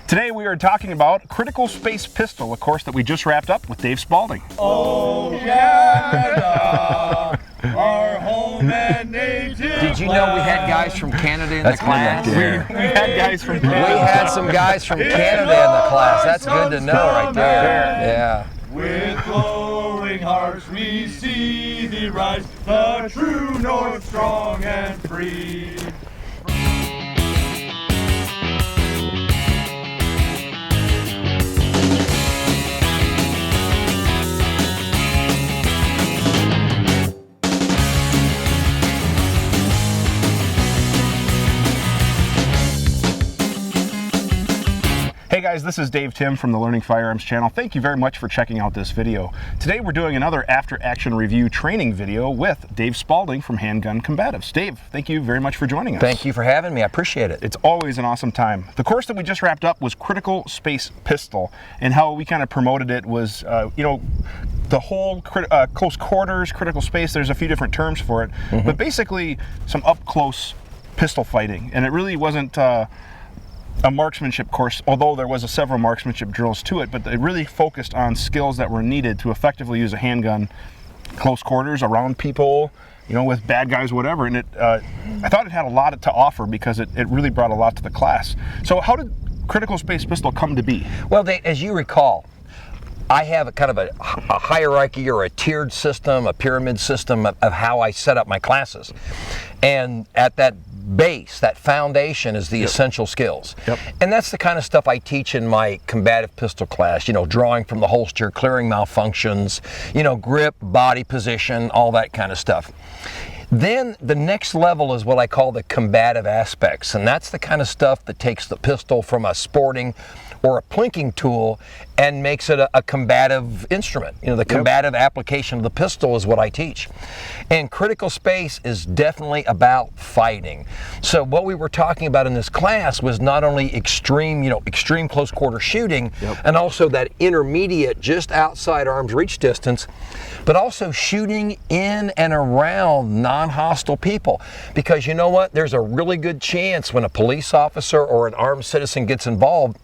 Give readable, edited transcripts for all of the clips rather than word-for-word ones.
Today we are talking about Critical Space Pistol, a course that we just wrapped up with Dave Spaulding. Oh, Canada, our home and native. Did you know we had guys from Canada in the class? We had guys from Canada. We had some guys from Canada in the class. That's good to know right there. Yeah. With glowing hearts we see thee rise, the true north strong and free. Hey guys, this is Dave Tim from the Learning Firearms channel. Thank you very much for checking out this video. Today we're doing another after-action review training video with Dave Spaulding from Handgun Combatives. Dave, thank you very much for joining us. Thank you for having me. I appreciate it. It's always an awesome time. The course that we just wrapped up was Critical Space Pistol, and how we kind of promoted it was, the whole close quarters, critical space, there's a few different terms for it, but basically some up-close pistol fighting. And it really wasn't a marksmanship course, although there was several marksmanship drills to it, but it really focused on skills that were needed to effectively use a handgun close quarters, around people, with bad guys, whatever. And I thought it had a lot to offer because it really brought a lot to the class. So how did Critical Space Pistol come to be? Well, as you recall, I have a kind of a hierarchy or a tiered system, a pyramid system of how I set up my classes. And at that base, that foundation, is the essential skills. And that's the kind of stuff I teach in my combative pistol class, drawing from the holster, clearing malfunctions, grip, body position, all that kind of stuff. Then the next level is what I call the combative aspects, and that's the kind of stuff that takes the pistol from a sporting or a plinking tool and makes it a combative instrument. The combative application of the pistol is what I teach. And critical space is definitely about fighting. So what we were talking about in this class was not only extreme close quarter shooting, and also that intermediate just outside arm's reach distance, but also shooting in and around non-hostile people. Because you know what? There's a really good chance when a police officer or an armed citizen gets involved,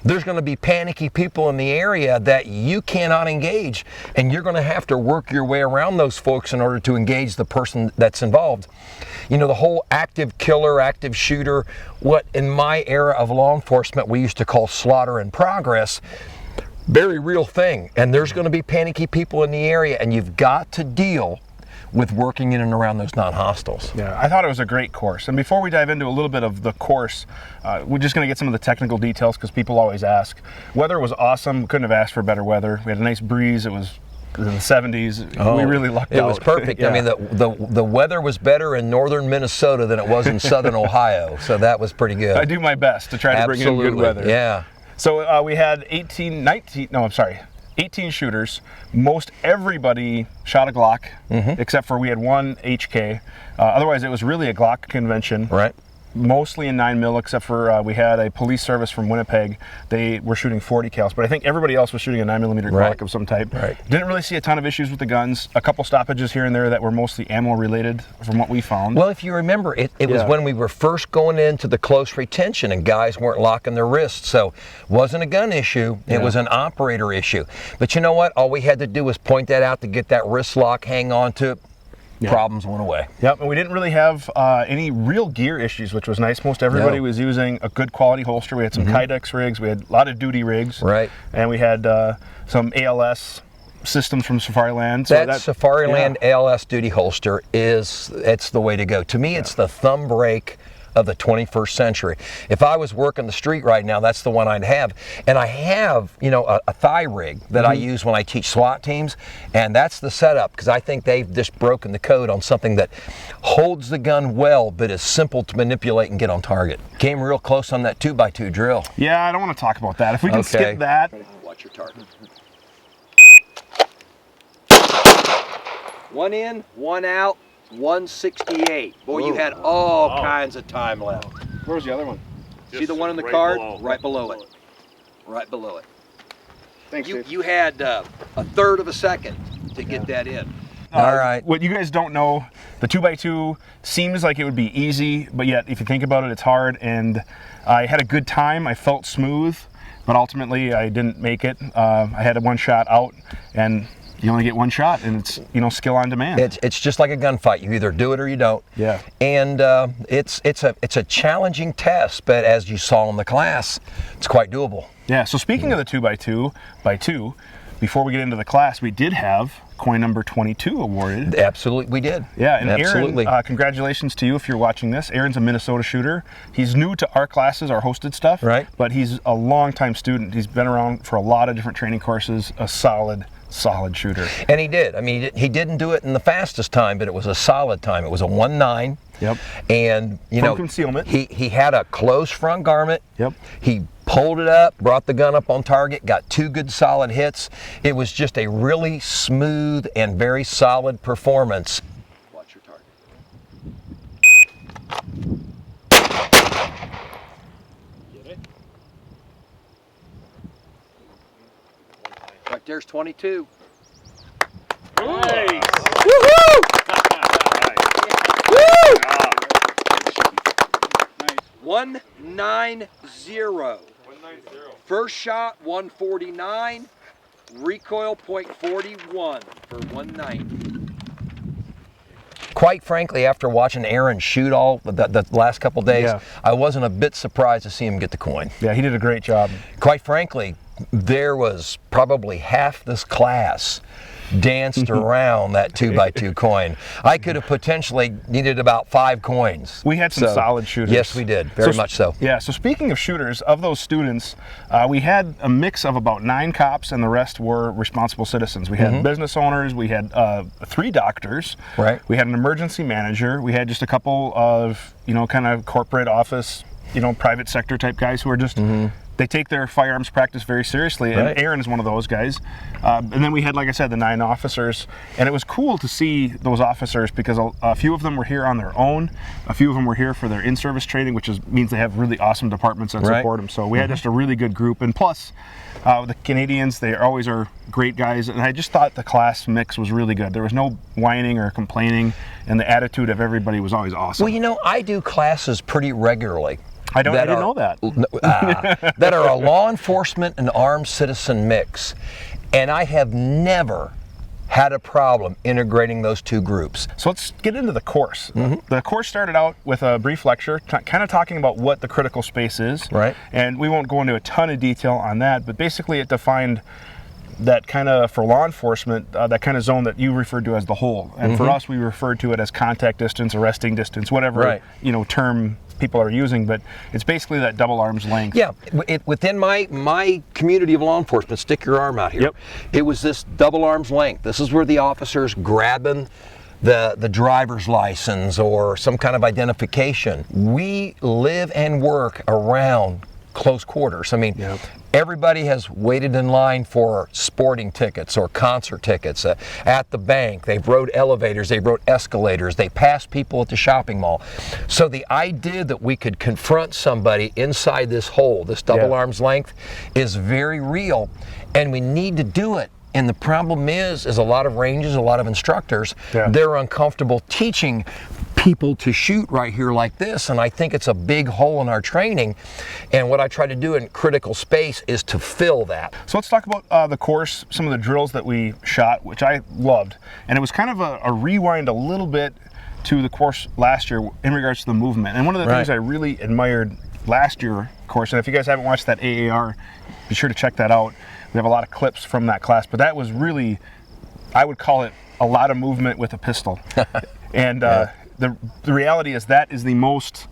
there's going to be panicky people in the area that you cannot engage, and you're going to have to work your way around those folks in order to engage the person that's involved. The whole active killer, active shooter, what in my era of law enforcement we used to call slaughter in progress, very real thing. And there's going to be panicky people in the area, and you've got to deal with working in and around those non-hostiles. Yeah, I thought it was a great course. And before we dive into a little bit of the course, we're just going to get some of the technical details because people always ask. Weather was awesome. Couldn't have asked for better weather. We had a nice breeze. It was in the 70s. We really lucked out. It was perfect. I mean, the weather was better in northern Minnesota than it was in southern Ohio, so that was pretty good. I do my best to try to bring in good weather. Yeah. So we had 18 shooters. Most everybody shot a Glock, except for we had one HK. Otherwise, it was really a Glock convention. Right. Mostly in 9mm, except for we had a police service from Winnipeg. They were shooting 40 cals, but I think everybody else was shooting a 9mm Glock of some type. Right. Didn't really see a ton of issues with the guns. A couple stoppages here and there that were mostly ammo related from what we found. Well, if you remember, it was when we were first going into the close retention and guys weren't locking their wrists. So it wasn't a gun issue, it was an operator issue. But you know what? All we had to do was point that out to get that wrist lock, hang on to it. Problems went away. Yep, and we didn't really have any real gear issues, which was nice. Most everybody was using a good quality holster. We had some Kydex rigs, we had a lot of duty rigs, and we had some ALS systems from Safariland. So that Safariland ALS duty holster it's the way to go. To me, it's the thumb brake of the 21st century. If I was working the street right now, that's the one I'd have. And I have, a thigh rig that I use when I teach SWAT teams, and that's the setup, because I think they've just broken the code on something that holds the gun well, but is simple to manipulate and get on target. Came real close on that 2x2 drill. Yeah, I don't want to talk about that. If we can skip that. Watch your target. One in, one out. 168. Boy, you had all kinds of time left. Where was the other one? See the one in the card? Right below it. Right below it. Thanks, Dave. You had a third of a second to get that in. All right. What you guys don't know, the 2x2 seems like it would be easy, but yet if you think about it, it's hard. And I had a good time. I felt smooth, but ultimately I didn't make it. I had a one shot out, and you only get one shot, and it's, you know, skill on demand. It's just like a gunfight. You either do it or you don't. Yeah. And it's a challenging test, but as you saw in the class, it's quite doable. Yeah. So speaking of the 2x2, before we get into the class, we did have coin number 22 awarded. Absolutely, we did. Yeah, and absolutely. Aaron, congratulations to you if you're watching this. Aaron's a Minnesota shooter. He's new to our classes, our hosted stuff. Right. But he's a long-time student. He's been around for a lot of different training courses. A solid shooter. And he did. I mean, he didn't do it in the fastest time, but it was a solid time. It was a 1.9. Yep. And you From know, concealment. He had a closed front garment. Yep. He pulled it up, brought the gun up on target, got 2 good solid hits. It was just a really smooth and very solid performance. Watch your target. Get it? Right there's 22. Nice. Woohoo! Woo! Nice. 190. 190. First shot 149, recoil .41 for 190. Quite frankly, after watching Aaron shoot all the last couple days, Yeah. I wasn't a bit surprised to see him get the coin. Yeah, he did a great job. Quite frankly, there was probably half this class danced around that 2x2 coin. I could have potentially needed about 5 coins. We had some solid shooters. Yes, we did. Very much so. Yeah, so speaking of shooters, of those students, we had a mix of about 9 cops, and the rest were responsible citizens. We had business owners, we had 3 doctors, Right. We had an emergency manager, we had just a couple of, you know, kind of corporate office, you know, private sector type guys who are just, they take their firearms practice very seriously, and Right. Aaron is one of those guys. And then we had, like I said, the 9 officers, and it was cool to see those officers because a few of them were here on their own, a few of them were here for their in-service training, which means they have really awesome departments that Right. support them. So we had just a really good group, and plus, the Canadians, they always are great guys, and I just thought the class mix was really good. There was no whining or complaining, and the attitude of everybody was always awesome. Well, you know, I do classes pretty regularly. I didn't know that. That are a law enforcement and armed citizen mix. And I have never had a problem integrating those 2 groups. So let's get into the course. The course started out with a brief lecture, kind of talking about what the critical space is. Right. And we won't go into a ton of detail on that, but basically it defined that kind of, for law enforcement, that kind of zone that you referred to as the hole. And for us, we referred to it as contact distance, arresting distance, whatever, Right. you know, term people are using, but it's basically that double arm's length. Yeah, within my community of law enforcement, stick your arm out here. Yep. It was this double arm's length. This is where the officer's grabbing the driver's license or some kind of identification. We live and work around close quarters. I mean, Yep. Everybody has waited in line for sporting tickets or concert tickets at the bank. They've rode elevators, they've rode escalators, they passed people at the shopping mall. So the idea that we could confront somebody inside this hole, this double arm's length, is very real, and we need to do it. And the problem is a lot of ranges, a lot of instructors, they're uncomfortable teaching people to shoot right here like this, and I think it's a big hole in our training. And what I try to do in critical space is to fill that. So let's talk about the course, some of the drills that we shot, which I loved. And it was kind of a rewind a little bit to the course last year in regards to the movement. And one of the things I really admired last year course, and if you guys haven't watched that AAR, be sure to check that out. We have a lot of clips from that class, but that was really, I would call it a lot of movement with a pistol. And the reality is that is the most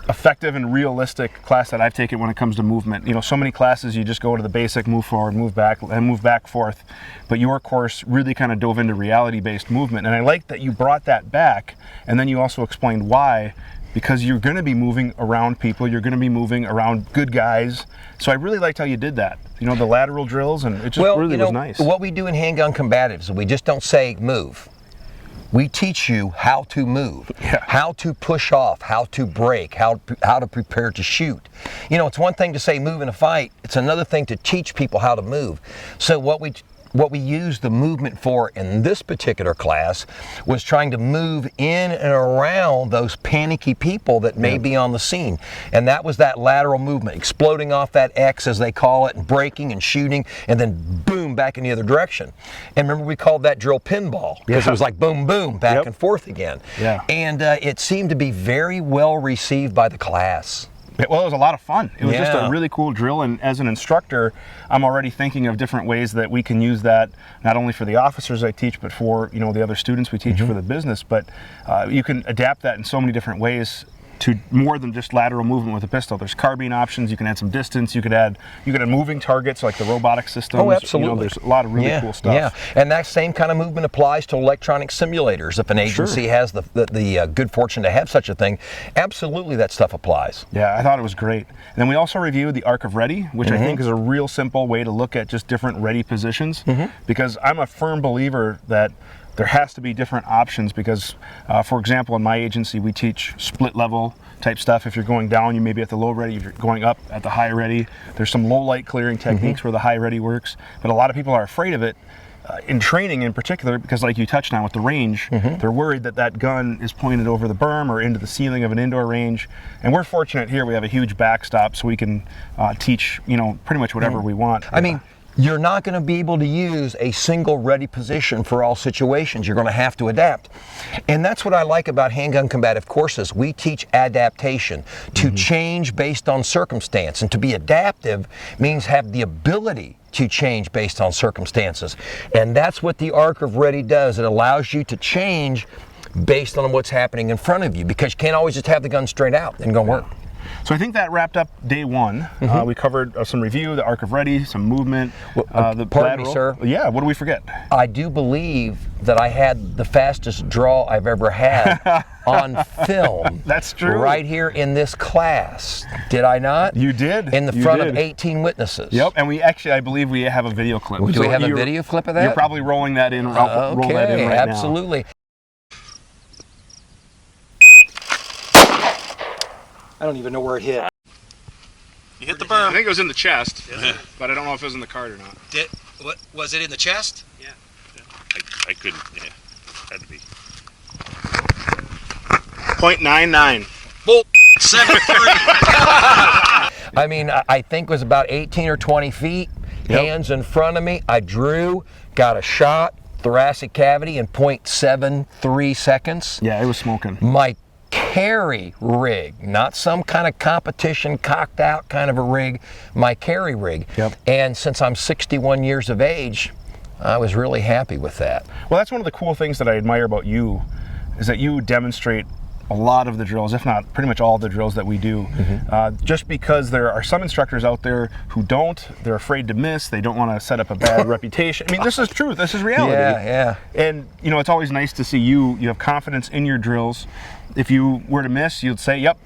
effective and realistic class that I've taken when it comes to movement. You know, so many classes you just go to the basic, move forward, move back, and move back, forth. But your course really kind of dove into reality-based movement. And I like that you brought that back, and then you also explained why. Because you're going to be moving around people, you're going to be moving around good guys. So I really liked how you did that. You know, the lateral drills, and it just really was nice. What we do in Handgun Combatives, we just don't say move. We teach you how to move, how to push off, how to break, how to prepare to shoot. You know, it's one thing to say move in a fight. It's another thing to teach people how to move. So what we what we used the movement for in this particular class was trying to move in and around those panicky people that may be on the scene. And that was that lateral movement, exploding off that X, as they call it, and braking and shooting, and then boom, back in the other direction. And remember, we called that drill pinball, because it was like boom, boom, back and forth again. And it seemed to be very well received by the class. Well, it was a lot of fun. It was just a really cool drill, and as an instructor, I'm already thinking of different ways that we can use that, not only for the officers I teach, but for the other students we teach for the business. But you can adapt that in so many different ways to more than just lateral movement with a pistol. There's carbine options. You can add some distance. You could add moving targets like the robotic systems. Oh, absolutely. There's a lot of really cool stuff. Yeah, and that same kind of movement applies to electronic simulators. If an agency has the good fortune to have such a thing, absolutely that stuff applies. Yeah, I thought it was great. And then we also reviewed the arc of ready, which I think is a real simple way to look at just different ready positions, because I'm a firm believer that there has to be different options, because, for example, in my agency, we teach split level type stuff. If you're going down, you may be at the low ready. If you're going up at the high ready, there's some low light clearing techniques where the high ready works. But a lot of people are afraid of it in training in particular, because like you touched on with the range, they're worried that that gun is pointed over the berm or into the ceiling of an indoor range. And we're fortunate here, we have a huge backstop, so we can teach, pretty much whatever we want. I mean, you're not going to be able to use a single ready position for all situations. You're going to have to adapt. And that's what I like about handgun combative courses. We teach adaptation, to change based on circumstance. And to be adaptive means have the ability to change based on circumstances. And that's what the arc of ready does. It allows you to change based on what's happening in front of you, because you can't always just have the gun straight out and go work. So I think that wrapped up day one. We covered some review, the arc of ready, some movement, the pardon lateral. me, sir. Yeah, what did we forget? I do believe that I had the fastest draw I've ever had on film. That's true. Right here in this class. Did I not? You did. In the front of 18 witnesses. Yep, and we actually, I believe we have a video clip. Do we have a video clip of that? You're probably rolling that in. I'll roll that in right absolutely. I don't even know where it hit. You hit the berm. I think it was in the chest, but I don't know if it was in the cart or not. What was it in the chest? Yeah. I couldn't. Yeah, had to be. .99. Bull. 7.3. I mean, I think it was about 18 or 20 feet. Hands in front of me. I drew, got a shot, thoracic cavity in .73 seconds. Yeah, it was smoking. My carry rig, not some kind of competition cocked out kind of a rig, my carry rig. And since I'm 61 years of age, I was really happy with that. Well, that's one of the cool things that I admire about you, is that you demonstrate a lot of the drills, if not pretty much all the drills that we do, just because there are some instructors out there who don't. They're afraid to miss. They don't want to set up a bad reputation. I mean, this is truth. This is reality. Yeah. And it's always nice to see you have confidence in your drills. If you were to miss, you'd say, yep,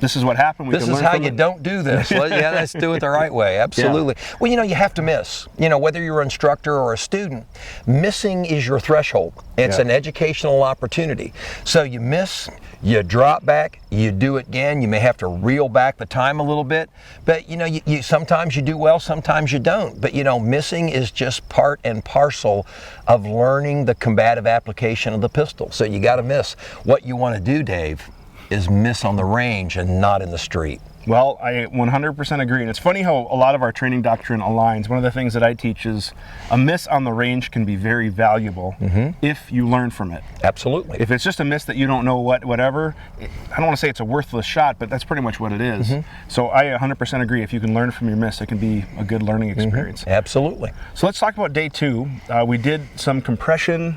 this is what happened. This is how you don't do this. Yeah, let's do it the right way. Absolutely. Well, you have to miss. Whether you're an instructor or a student, missing is your threshold. It's an educational opportunity. So you miss, you drop back, you do it again. You may have to reel back the time a little bit, but you sometimes you do well, sometimes you don't. But missing is just part and parcel of learning the combative application of the pistol. So you got to miss. What you want to do, Dave, is miss on the range and not in the street. Well, I 100% agree. And it's funny how a lot of our training doctrine aligns. One of the things that I teach is a miss on the range can be very valuable if you learn from it. Absolutely. If it's just a miss that you don't know whatever, I don't want to say it's a worthless shot, but that's pretty much what it is. So I 100% agree. If you can learn from your miss, it can be a good learning experience. Absolutely. So let's talk about day two. We did some compression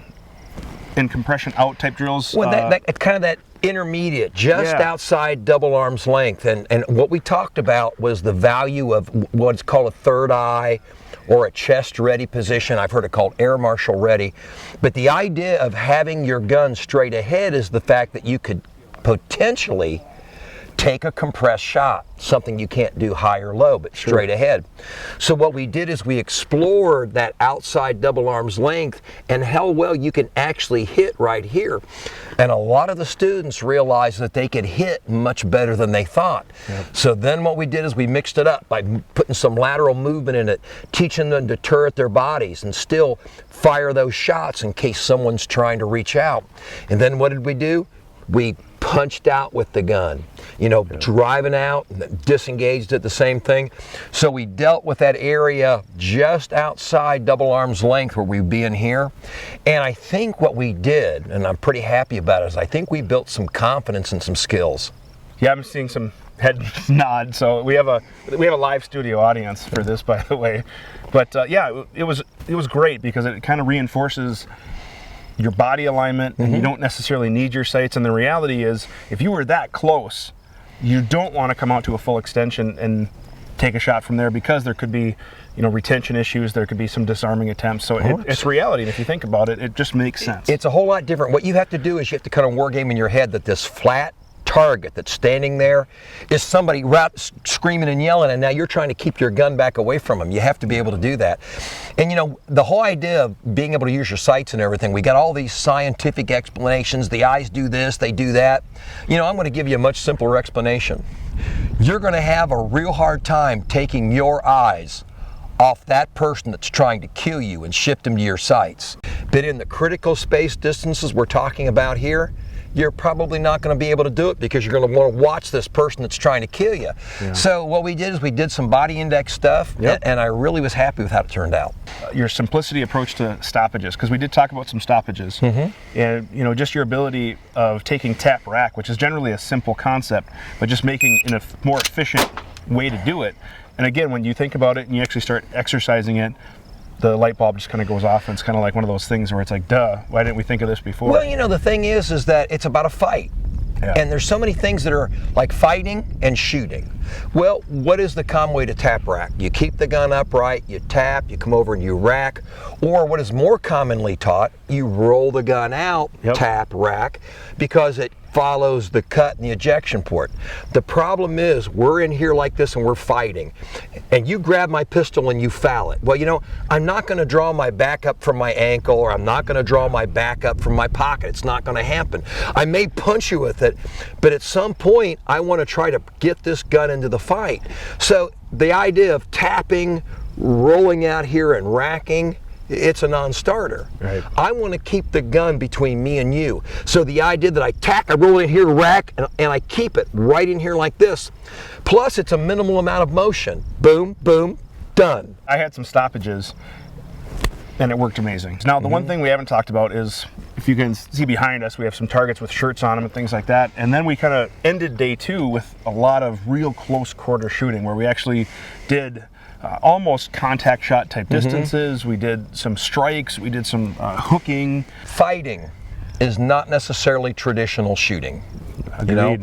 and compression out type drills. Well, that kind of that intermediate, just outside double arm's length. And what we talked about was the value of what's called a third eye or a chest ready position. I've heard it called air marshal ready. But the idea of having your gun straight ahead is the fact that you could potentially take a compressed shot, something you can't do high or low, but straight ahead. So what we did is we explored that outside double arm's length and how well you can actually hit right here. And a lot of the students realized that they could hit much better than they thought. So then what we did is we mixed it up by putting some lateral movement in it, teaching them to turret their bodies and still fire those shots in case someone's trying to reach out. And then what did we do? We punched out with the gun, you know, driving out, disengaged at the same thing. So we dealt with that area just outside double arm's length where we'd be in here. And I think what we did, and I'm pretty happy about it, is I think we built some confidence and some skills. Yeah, I'm seeing some head nod. So we have a live studio audience for this, by the way. But yeah, it was great because it kind of reinforces your body alignment, and you don't necessarily need your sights. And the reality is, if you were that close, you don't want to come out to a full extension and take a shot from there because there could be, you know, retention issues. There could be some disarming attempts. So it's reality. And if you think about it, it just makes sense. It's a whole lot different. What you have to do is you have to kind of war game in your head that this flat target that's standing there is somebody screaming and yelling, and now you're trying to keep your gun back away from them. You have to be able to do that. And you know, the whole idea of being able to use your sights and everything, we got all these scientific explanations. The eyes do this, they do that. You know, I'm going to give you a much simpler explanation. You're going to have a real hard time taking your eyes off that person that's trying to kill you and shift them to your sights. But in the critical space distances we're talking about here, you're probably not going to be able to do it because you're going to want to watch this person that's trying to kill you. So what we did is we did some body index stuff, and I really was happy with how it turned out. Your simplicity approach to stoppages, because we did talk about some stoppages, and you know, just your ability of taking tap rack, which is generally a simple concept, but just making in a more efficient way to do it. And again, when you think about it and you actually start exercising it, the light bulb just kind of goes off, and it's kind of like one of those things where it's like, duh, why didn't we think of this before? Well, you know, the thing is that it's about a fight. And there's so many things that are like fighting and shooting. Well, what is the common way to tap rack? You keep the gun upright, you tap, you come over and you rack, or what is more commonly taught, you roll the gun out, tap rack, because it follows the cut and the ejection port. The problem is we're in here like this and we're fighting, and you grab my pistol and you foul it. Well, you know, I'm not going to draw my back up from my ankle, or I'm not going to draw my back up from my pocket. It's not going to happen. I may punch you with it, but at some point I want to try to get this gun into the fight. So the idea of tapping, rolling out here and racking, it's a non-starter. I want to keep the gun between me and you. So the idea that I tack, I roll in here, rack, and I keep it right in here like this. Plus, it's a minimal amount of motion. Boom, boom, done. I had some stoppages, and it worked amazing. Now, the one thing we haven't talked about is, if you can see behind us, we have some targets with shirts on them and things like that. And then we kind of ended day 2 with a lot of real close quarter shooting, where we actually did almost contact shot type distances. We did some strikes, we did some hooking. Fighting is not necessarily traditional shooting. You know,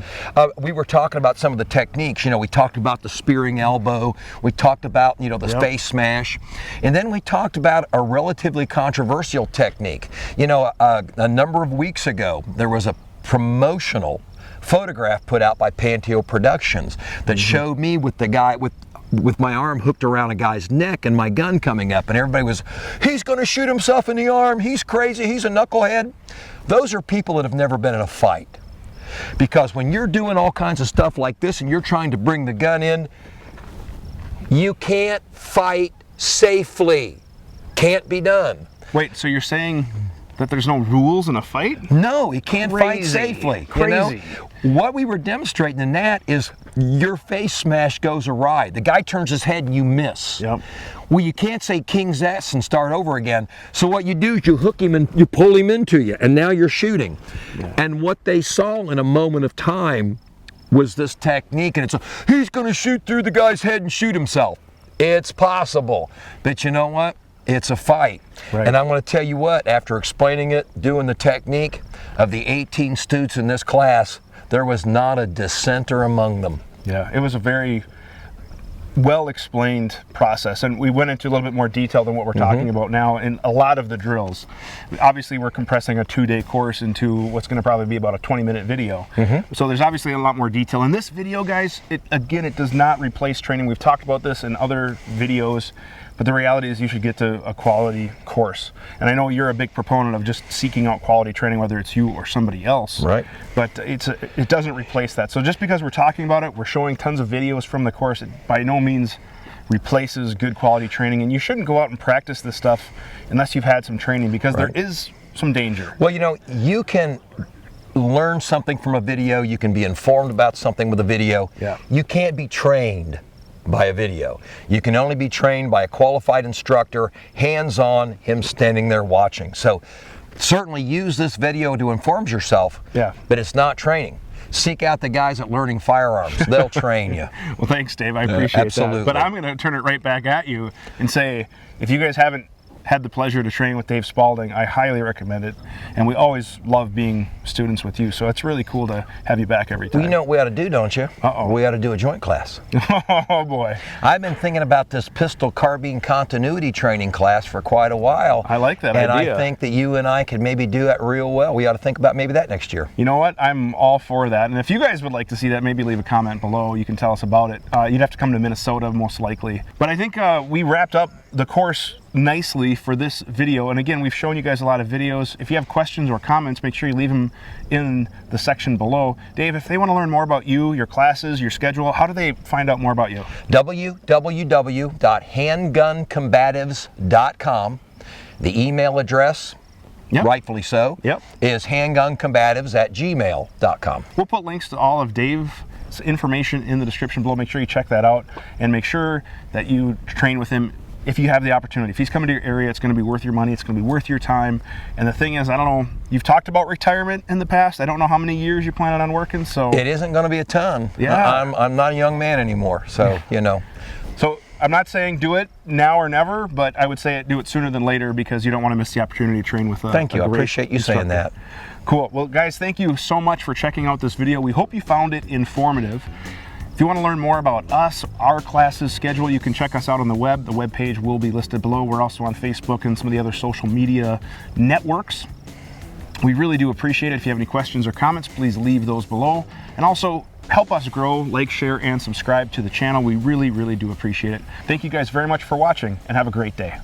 we were talking about some of the techniques. You know, we talked about the spearing elbow, we talked about, you know, the face smash, and then we talked about a relatively controversial technique. You know, a number of weeks ago there was a promotional photograph put out by Panteo Productions that showed me with the guy with my arm hooked around a guy's neck and my gun coming up, and everybody was, he's going to shoot himself in the arm, he's crazy, he's a knucklehead. Those are people that have never been in a fight. Because when you're doing all kinds of stuff like this and you're trying to bring the gun in, you can't fight safely. Can't be done. Wait, so you're saying that there's no rules in a fight? No, you can't fight safely. Crazy. You know? What we were demonstrating in that is your face smash goes awry. The guy turns his head and you miss. Well, you can't say king's ass and start over again. So what you do is you hook him and you pull him into you, and now you're shooting. And what they saw in a moment of time was this technique, and he's going to shoot through the guy's head and shoot himself. It's possible, but you know what? It's a fight. And I'm going to tell you what, after explaining it, doing the technique, of the 18 students in this class, there was not a dissenter among them. Yeah, it was a very well explained process, and we went into a little bit more detail than what we're talking about now in a lot of the drills. Obviously we're compressing a 2-day course into what's going to probably be about a 20-minute video, so there's obviously a lot more detail in this video, guys. It does not replace training. We've talked about this in other videos, but the reality is you should get to a quality course. And I know you're a big proponent of just seeking out quality training, whether it's you or somebody else. Right. But it doesn't replace that. So just because we're talking about it, we're showing tons of videos from the course, it by no means replaces good quality training. And you shouldn't go out and practice this stuff unless you've had some training, because there is some danger. Well, you know, you can learn something from a video. You can be informed about something with a video. Yeah. You can't be trained by a video. You can only be trained by a qualified instructor, hands-on, him standing there watching. So certainly use this video to inform yourself, but it's not training. Seek out the guys at Learning Firearms. They'll train you. Well, thanks, Dave. I appreciate that. But I'm going to turn it right back at you and say, if you guys haven't had the pleasure to train with Dave Spaulding, I highly recommend it. And we always love being students with you, so it's really cool to have you back every time. Well, you know what we ought to do, don't you? Uh-oh. We ought to do a joint class. Oh, boy. I've been thinking about this pistol carbine continuity training class for quite a while. I like that idea. idea. And I think that you and I could maybe do that real well. We ought to think about maybe that next year. You know what? I'm all for that. And if you guys would like to see that, maybe leave a comment below. You can tell us about it. You'd have to come to Minnesota, most likely. But I think we wrapped up the course nicely for this video. And again, we've shown you guys a lot of videos. If you have questions or comments, make sure you leave them in the section below. Dave, if they want to learn more about you, your classes, your schedule, how do they find out more about you? www.handguncombatives.com. The email address, rightfully so, is handguncombatives@gmail.com. We'll put links to all of Dave's information in the description below. Make sure you check that out, and make sure that you train with him if you have the opportunity. If he's coming to your area, it's going to be worth your money, it's going to be worth your time. And the thing is, I don't know, you've talked about retirement in the past. I don't know how many years you're planning on working, so it isn't going to be a ton. Yeah. I'm not a young man anymore, so you know. So I'm not saying do it now or never, but I would say do it sooner than later, because you don't want to miss the opportunity to train with Thank you. I appreciate you saying that. Cool. Well, guys, thank you so much for checking out this video. We hope you found it informative. If you want to learn more about us, our classes, schedule, you can check us out on the web. The web page will be listed below. We're also on Facebook and some of the other social media networks. We really do appreciate it. If you have any questions or comments, please leave those below. And also, help us grow, like, share, and subscribe to the channel. We really, really do appreciate it. Thank you guys very much for watching, and have a great day.